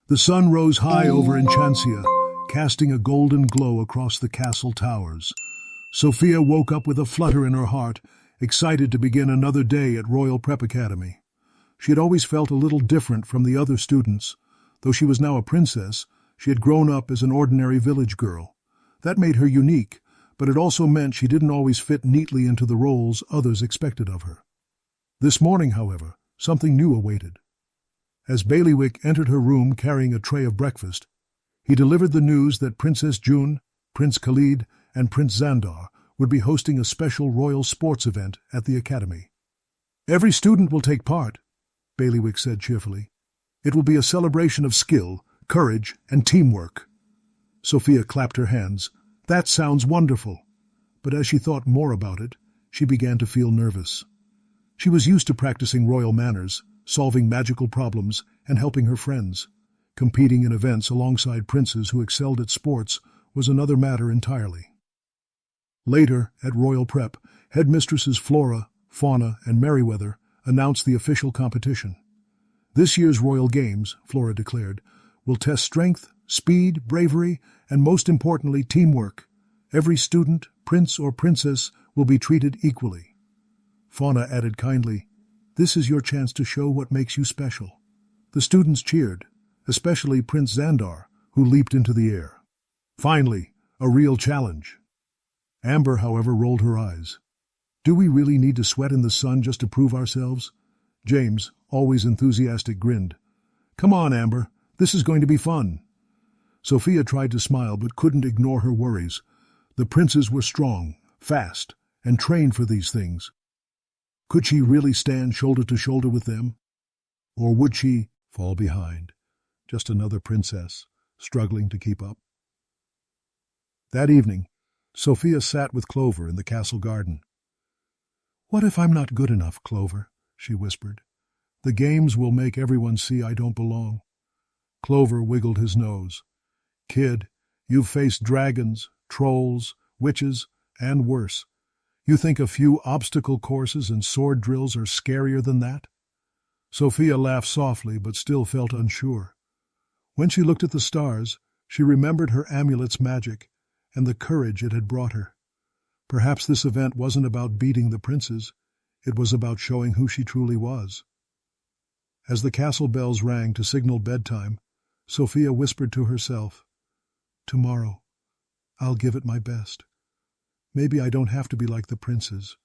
The sun rose high over Enchantia, casting a golden glow across the castle towers. Sofia woke up with a flutter in her heart, excited to begin another day at Royal Prep Academy. She had always felt a little different from the other students. Though she was now a princess, she had grown up as an ordinary village girl. That made her unique, but it also meant she didn't always fit neatly into the roles others expected of her. This morning, however, something new awaited. As Bailiwick entered her room carrying a tray of breakfast, he delivered the news that Princess June, Prince Khalid, and Prince Xandar would be hosting a special royal sports event at the academy. "Every student will take part," Bailiwick said cheerfully. "It will be a celebration of skill, courage, and teamwork." Sofia clapped her hands. That sounds wonderful. But as she thought more about it, she began to feel nervous. She was used to practicing royal manners, solving magical problems, and helping her friends. Competing in events alongside princes who excelled at sports was another matter entirely. Later, at Royal Prep, headmistresses Flora, Fauna, and Merriweather announced the official competition. "This year's Royal Games," Flora declared, "will test strength, speed, bravery, and most importantly, teamwork. Every student, prince or princess, will be treated equally." Fauna added kindly, "This is your chance to show what makes you special." The students cheered, especially Prince Xandar, who leaped into the air. Finally, a real challenge. Amber, however, rolled her eyes. "Do we really need to sweat in the sun just to prove ourselves?" James, always enthusiastic, grinned. "Come on, Amber, this is going to be fun." Sofia tried to smile but couldn't ignore her worries. The princes were strong, fast, and trained for these things. Could she really stand shoulder to shoulder with them? Or would she fall behind, just another princess, struggling to keep up? That evening, Sofia sat with Clover in the castle garden. "What if I'm not good enough, Clover?" she whispered. "The games will make everyone see I don't belong." Clover wiggled his nose. "Kid, you've faced dragons, trolls, witches, and worse. You think a few obstacle courses and sword drills are scarier than that?" Sofia laughed softly but still felt unsure. When she looked at the stars, she remembered her amulet's magic and the courage it had brought her. Perhaps this event wasn't about beating the princes. It was about showing who she truly was. As the castle bells rang to signal bedtime, Sofia whispered to herself, "Tomorrow, I'll give it my best. Maybe I don't have to be like the princes.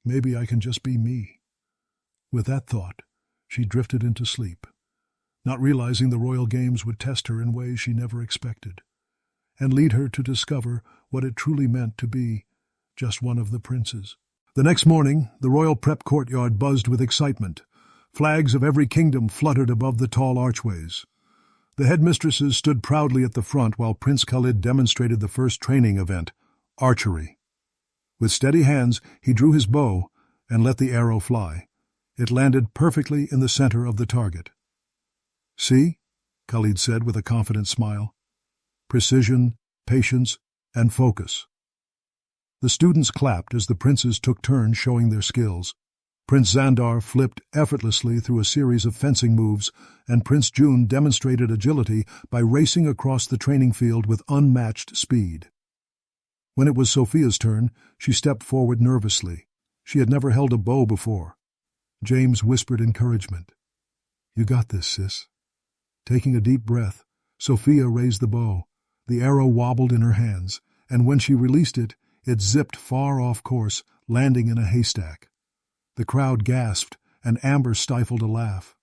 Maybe I can just be me." With that thought, she drifted into sleep, not realizing the royal games would test her in ways she never expected, and lead her to discover what it truly meant to be just one of the princes. The next morning, the royal prep courtyard buzzed with excitement. Flags of every kingdom fluttered above the tall archways. The headmistresses stood proudly at the front while Prince Khalid demonstrated the first training event, archery. With steady hands, he drew his bow and let the arrow fly. It landed perfectly in the center of the target. "See?" Khalid said with a confident smile. "Precision, patience, and focus." The students clapped as the princes took turns showing their skills. Prince Xandar flipped effortlessly through a series of fencing moves, and Prince June demonstrated agility by racing across the training field with unmatched speed. When it was Sofia's turn, she stepped forward nervously. She had never held a bow before. James whispered encouragement. "You got this, sis." Taking a deep breath, Sofia raised the bow. The arrow wobbled in her hands, and when she released it, it zipped far off course, landing in a haystack. The crowd gasped, and Amber stifled a laugh.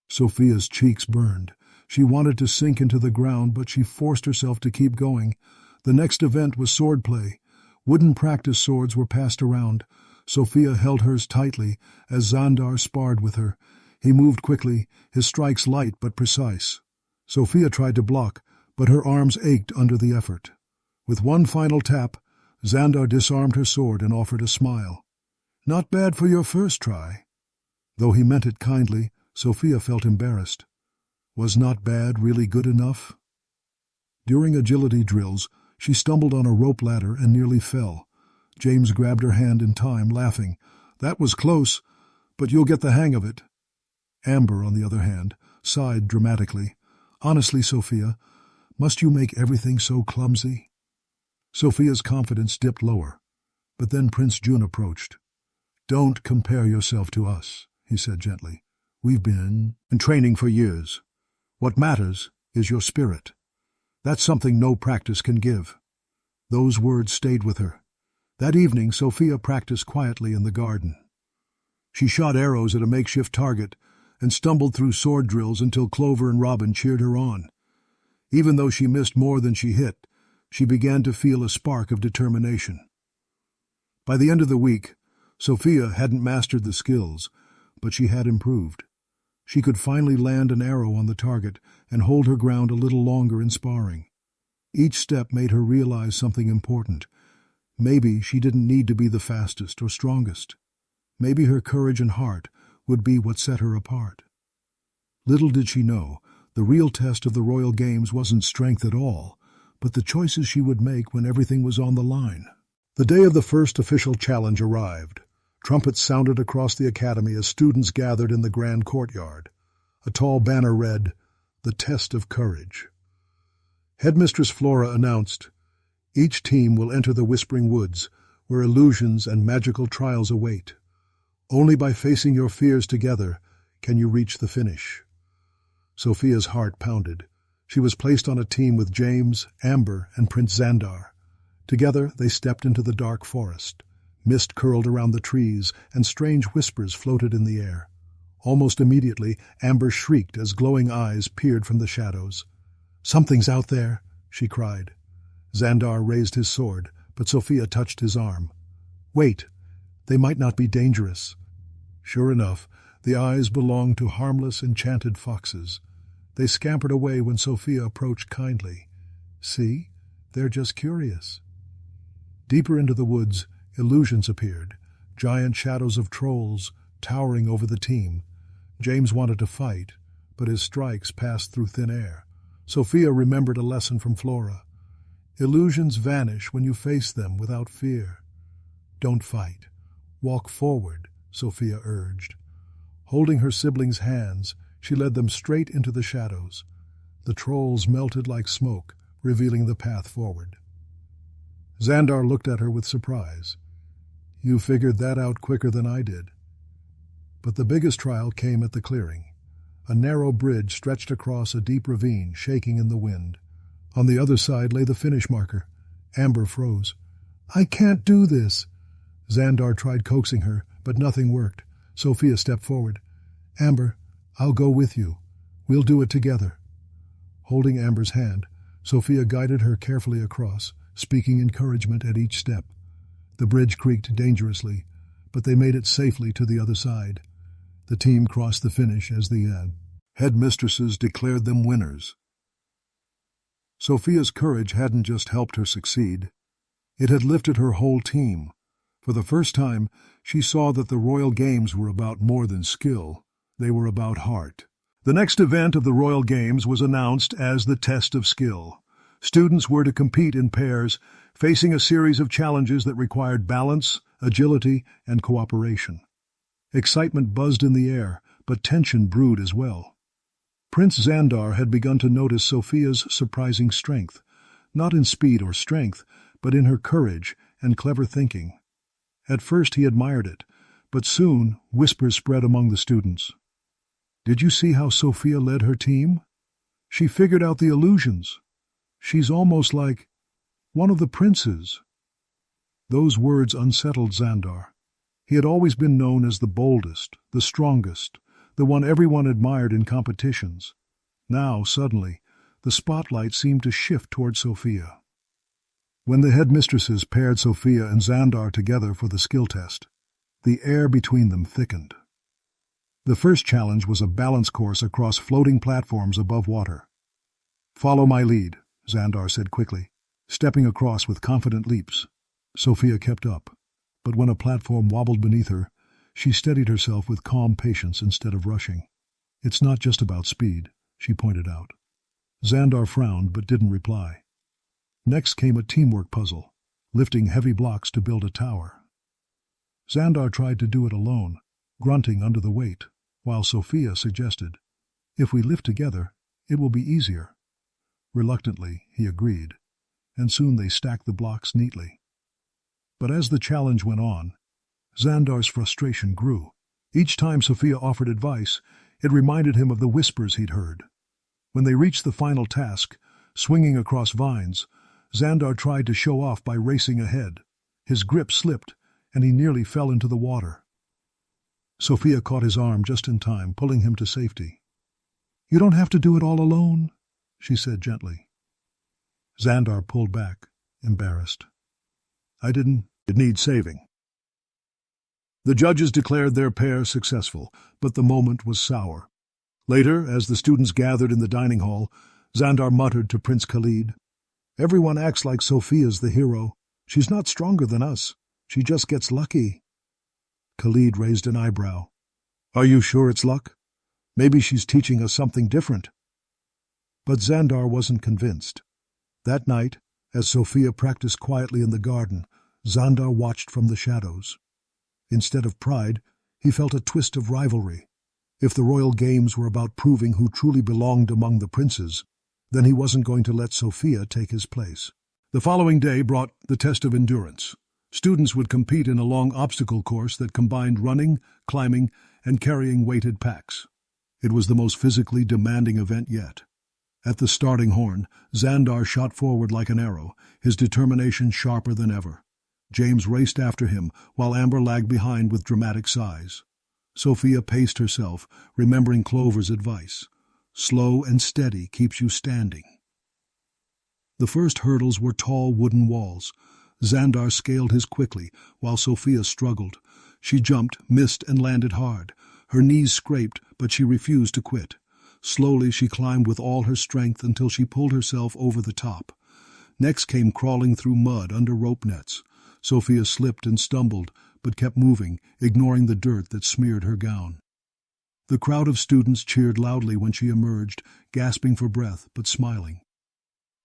Sofia's cheeks burned. She wanted to sink into the ground, but she forced herself to keep going. The next event was swordplay. Wooden practice swords were passed around. Sofia held hers tightly as Xandar sparred with her. He moved quickly, his strikes light but precise. Sofia tried to block, but her arms ached under the effort. With one final tap, Xandar disarmed her sword and offered a smile. "Not bad for your first try." Though he meant it kindly, Sofia felt embarrassed. Was not bad really good enough? During agility drills, she stumbled on a rope ladder and nearly fell. James grabbed her hand in time, laughing. "That was close, but you'll get the hang of it." Amber, on the other hand, sighed dramatically. Honestly, Sofia, must you make everything so clumsy? Sofia's confidence dipped lower, but then Prince June approached. Don't compare yourself to us, he said gently. We've been in training for years. What matters is your spirit. That's something no practice can give. Those words stayed with her. That evening, Sofia practiced quietly in the garden. She shot arrows at a makeshift target and stumbled through sword drills until Clover and Robin cheered her on. Even though she missed more than she hit, she began to feel a spark of determination. By the end of the week, Sofia hadn't mastered the skills, but she had improved. She could finally land an arrow on the target and hold her ground a little longer in sparring. Each step made her realize something important. Maybe she didn't need to be the fastest or strongest. Maybe her courage and heart would be what set her apart. Little did she know, the real test of the Royal Games wasn't strength at all, but the choices she would make when everything was on the line. The day of the first official challenge arrived. Trumpets sounded across the academy as students gathered in the grand courtyard. A tall banner read, "The Test of Courage." Headmistress Flora announced, "Each team will enter the Whispering Woods, where illusions and magical trials await. Only by facing your fears together can you reach the finish." Sofia's heart pounded. She was placed on a team with James, Amber, and Prince Xandar. Together they stepped into the dark forest. Mist curled around the trees, and strange whispers floated in the air. Almost immediately, Amber shrieked as glowing eyes peered from the shadows. "Something's out there," she cried. Xandar raised his sword, but Sofia touched his arm. "Wait, they might not be dangerous." Sure enough, the eyes belonged to harmless, enchanted foxes. They scampered away when Sofia approached kindly. "See, they're just curious." Deeper into the woods, illusions appeared, giant shadows of trolls towering over the team. James wanted to fight, but his strikes passed through thin air. Sofia remembered a lesson from Flora. Illusions vanish when you face them without fear. "Don't fight. Walk forward," Sofia urged. Holding her siblings' hands, she led them straight into the shadows. The trolls melted like smoke, revealing the path forward. Xandar looked at her with surprise. "You figured that out quicker than I did." But the biggest trial came at the clearing. A narrow bridge stretched across a deep ravine, shaking in the wind. On the other side lay the finish marker. Amber froze. "I can't do this." Xandar tried coaxing her, but nothing worked. Sofia stepped forward. "Amber, I'll go with you. We'll do it together." Holding Amber's hand, Sofia guided her carefully across, speaking encouragement at each step. The bridge creaked dangerously, but they made it safely to the other side. The team crossed the finish as the headmistresses declared them winners. Sofia's courage hadn't just helped her succeed. It had lifted her whole team. For the first time, she saw that the Royal Games were about more than skill. They were about heart. The next event of the Royal Games was announced as the Test of Skill. Students were to compete in pairs, facing a series of challenges that required balance, agility, and cooperation. Excitement buzzed in the air, but tension brewed as well. Prince Xandar had begun to notice Sofia's surprising strength, not in speed or strength, but in her courage and clever thinking. At first he admired it, but soon whispers spread among the students. "Did you see how Sofia led her team? She figured out the illusions. She's almost like one of the princes." Those words unsettled Xandar. He had always been known as the boldest, the strongest, the one everyone admired in competitions. Now, suddenly, the spotlight seemed to shift toward Sofia. When the headmistresses paired Sofia and Xandar together for the skill test, the air between them thickened. The first challenge was a balance course across floating platforms above water. "Follow my lead," Xandar said quickly, stepping across with confident leaps. Sofia kept up, but when a platform wobbled beneath her, she steadied herself with calm patience instead of rushing. "It's not just about speed," she pointed out. Xandar frowned but didn't reply. Next came a teamwork puzzle, lifting heavy blocks to build a tower. Xandar tried to do it alone, grunting under the weight, while Sofia suggested, "If we lift together, It will be easier." Reluctantly, he agreed, and soon they stacked the blocks neatly. But as the challenge went on, Xandar's frustration grew. Each time Sofia offered advice, it reminded him of the whispers he'd heard. When they reached the final task, swinging across vines, Xandar tried to show off by racing ahead. His grip slipped, and he nearly fell into the water. Sofia caught his arm just in time, pulling him to safety. "You don't have to do it all alone," she said gently. Xandar pulled back, embarrassed. "I didn't. It needs saving." The judges declared their pair successful, but the moment was sour. Later, as the students gathered in the dining hall, Xandar muttered to Prince Khalid, "Everyone acts like Sofia's the hero. She's not stronger than us. She just gets lucky." Khalid raised an eyebrow. "Are you sure it's luck? Maybe she's teaching us something different." But Xandar wasn't convinced. That night, as Sofia practiced quietly in the garden, Xandar watched from the shadows. Instead of pride, he felt a twist of rivalry. If the royal games were about proving who truly belonged among the princes, then he wasn't going to let Sofia take his place. The following day brought the test of endurance. Students would compete in a long obstacle course that combined running, climbing, and carrying weighted packs. It was the most physically demanding event yet. At the starting horn, Xandar shot forward like an arrow, his determination sharper than ever. James raced after him, while Amber lagged behind with dramatic sighs. Sofia paced herself, remembering Clover's advice. Slow and steady keeps you standing. The first hurdles were tall wooden walls. Xandar scaled his quickly, while Sofia struggled. She jumped, missed, and landed hard. Her knees scraped, but she refused to quit. Slowly she climbed with all her strength until she pulled herself over the top. Next came crawling through mud under rope nets. Sofia slipped and stumbled, but kept moving, ignoring the dirt that smeared her gown. The crowd of students cheered loudly when she emerged, gasping for breath, but smiling.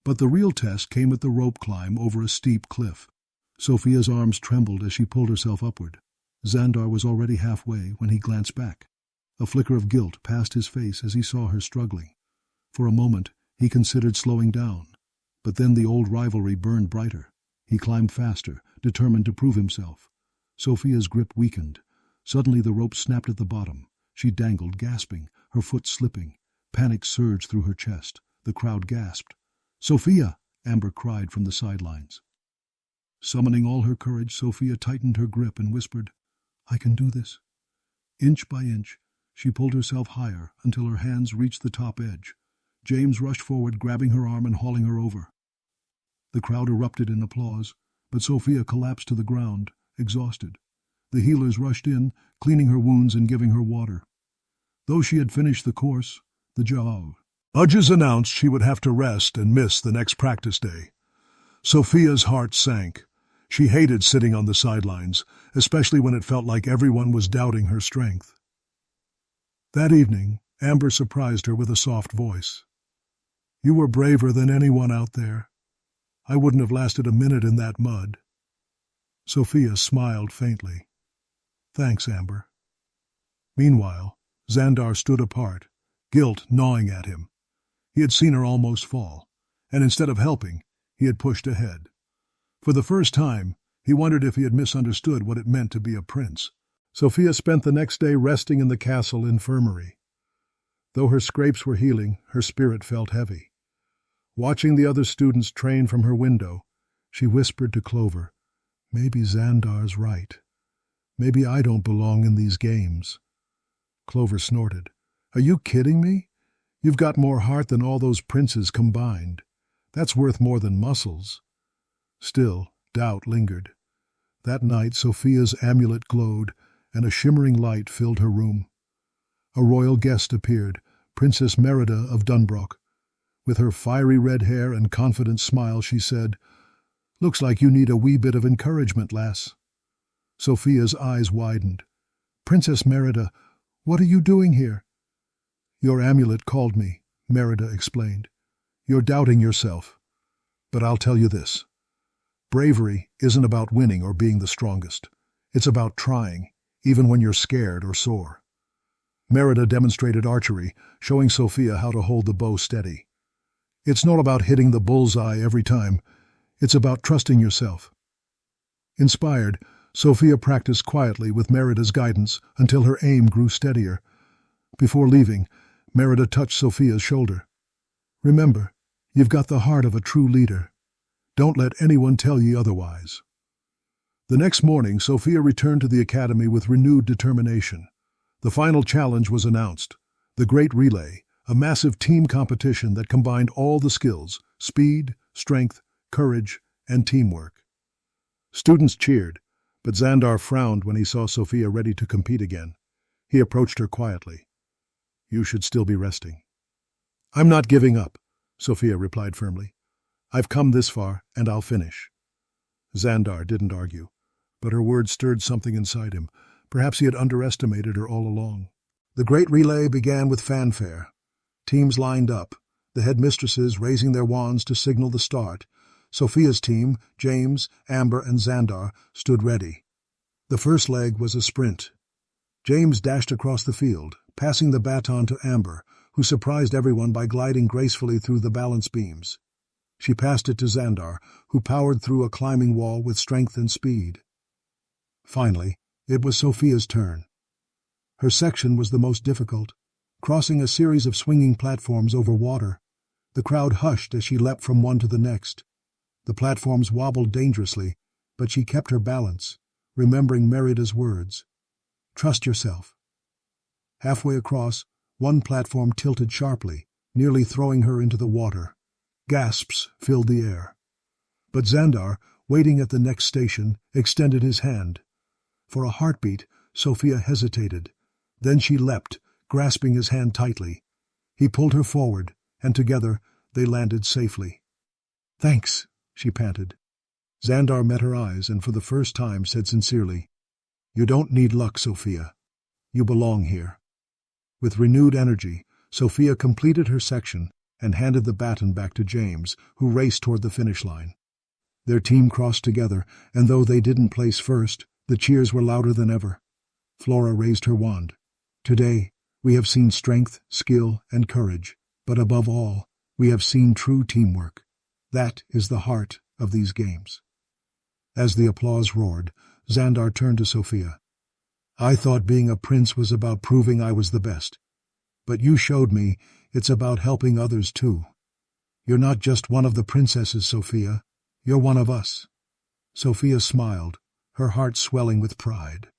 But the real test came at the rope climb over a steep cliff. Sofia's arms trembled as she pulled herself upward. Xandar was already halfway when he glanced back. A flicker of guilt passed his face as he saw her struggling. For a moment, he considered slowing down. But then the old rivalry burned brighter. He climbed faster, determined to prove himself. Sofia's grip weakened. Suddenly the rope snapped at the bottom. She dangled, gasping, her foot slipping. Panic surged through her chest. The crowd gasped. "Sofia!" Amber cried from the sidelines. Summoning all her courage, Sofia tightened her grip and whispered, "I can do this." Inch by inch, she pulled herself higher until her hands reached the top edge. James rushed forward, grabbing her arm and hauling her over. The crowd erupted in applause, but Sofia collapsed to the ground, exhausted. The healers rushed in, cleaning her wounds and giving her water. Though she had finished the course, the judges announced she would have to rest and miss the next practice day. Sofia's heart sank. She hated sitting on the sidelines, especially when it felt like everyone was doubting her strength. That evening, Amber surprised her with a soft voice. "You were braver than anyone out there. I wouldn't have lasted a minute in that mud." Sofia smiled faintly. "Thanks, Amber." Meanwhile, Xandar stood apart, guilt gnawing at him. He had seen her almost fall, and instead of helping, he had pushed ahead. For the first time, he wondered if he had misunderstood what it meant to be a prince. Sofia spent the next day resting in the castle infirmary. Though her scrapes were healing, her spirit felt heavy. Watching the other students train from her window, she whispered to Clover, "Maybe Xandar's right. Maybe I don't belong in these games." Clover snorted. "Are you kidding me? You've got more heart than all those princes combined. That's worth more than muscles." Still, doubt lingered. That night, Sofia's amulet glowed, and a shimmering light filled her room. A royal guest appeared, Princess Merida of Dunbrook. With her fiery red hair and confident smile, she said, "Looks like you need a wee bit of encouragement, lass." Sofia's eyes widened. "Princess Merida, what are you doing here?" "Your amulet called me," Merida explained. "You're doubting yourself. But I'll tell you this. Bravery isn't about winning or being the strongest. It's about trying, even when you're scared or sore." Merida demonstrated archery, showing Sofia how to hold the bow steady. It's not about hitting the bullseye every time. It's about trusting yourself. Inspired, Sofia practiced quietly with Merida's guidance until her aim grew steadier. Before leaving, Merida touched Sofia's shoulder. Remember, you've got the heart of a true leader. Don't let anyone tell you otherwise. The next morning, Sofia returned to the academy with renewed determination. The final challenge was announced: the Great Relay, a massive team competition that combined all the skills: speed, strength, courage, and teamwork. Students cheered, but Xandar frowned when he saw Sofia ready to compete again. He approached her quietly. "You should still be resting." "I'm not giving up," Sofia replied firmly. "I've come this far, and I'll finish." Xandar didn't argue, but her words stirred something inside him. Perhaps he had underestimated her all along. The Great Relay began with fanfare. Teams lined up, the headmistresses raising their wands to signal the start. Sofia's team, James, Amber, and Xandar, stood ready. The first leg was a sprint. James dashed across the field, passing the baton to Amber, who surprised everyone by gliding gracefully through the balance beams. She passed it to Xandar, who powered through a climbing wall with strength and speed. Finally, it was Sofia's turn. Her section was the most difficult, crossing a series of swinging platforms over water. The crowd hushed as she leapt from one to the next. The platforms wobbled dangerously, but she kept her balance, remembering Merida's words. "Trust yourself." Halfway across, one platform tilted sharply, nearly throwing her into the water. Gasps filled the air. But Xandar, waiting at the next station, extended his hand. For a heartbeat, Sofia hesitated. Then she leapt, grasping his hand tightly. He pulled her forward, and together they landed safely. "Thanks," she panted. Xandar met her eyes and for the first time said sincerely, "You don't need luck, Sofia. You belong here." With renewed energy, Sofia completed her section and handed the baton back to James, who raced toward the finish line. Their team crossed together, and though they didn't place first, the cheers were louder than ever. Flora raised her wand. "Today, we have seen strength, skill, and courage, but above all, we have seen true teamwork. That is the heart of these games." As the applause roared, Xandar turned to Sofia. "I thought being a prince was about proving I was the best. But you showed me it's about helping others too. You're not just one of the princesses, Sofia. You're one of us." Sofia smiled, her heart swelling with pride.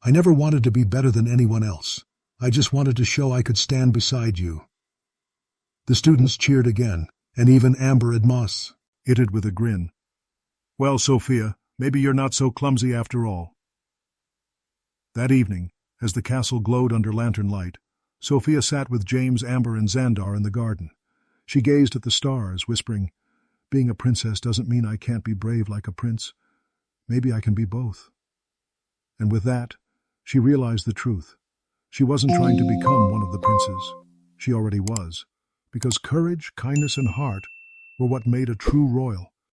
"I never wanted to be better than anyone else. I just wanted to show I could stand beside you." The students cheered again, and even Amber Edmos itted with a grin. "Well, Sofia, maybe you're not so clumsy after all." That evening, as the castle glowed under lantern light, Sofia sat with James, Amber, and Xandar in the garden. She gazed at the stars, whispering, "Being a princess doesn't mean I can't be brave like a prince. Maybe I can be both." And with that, she realized the truth. She wasn't trying to become one of the princes. She already was, because courage, kindness, and heart were what made a true royal.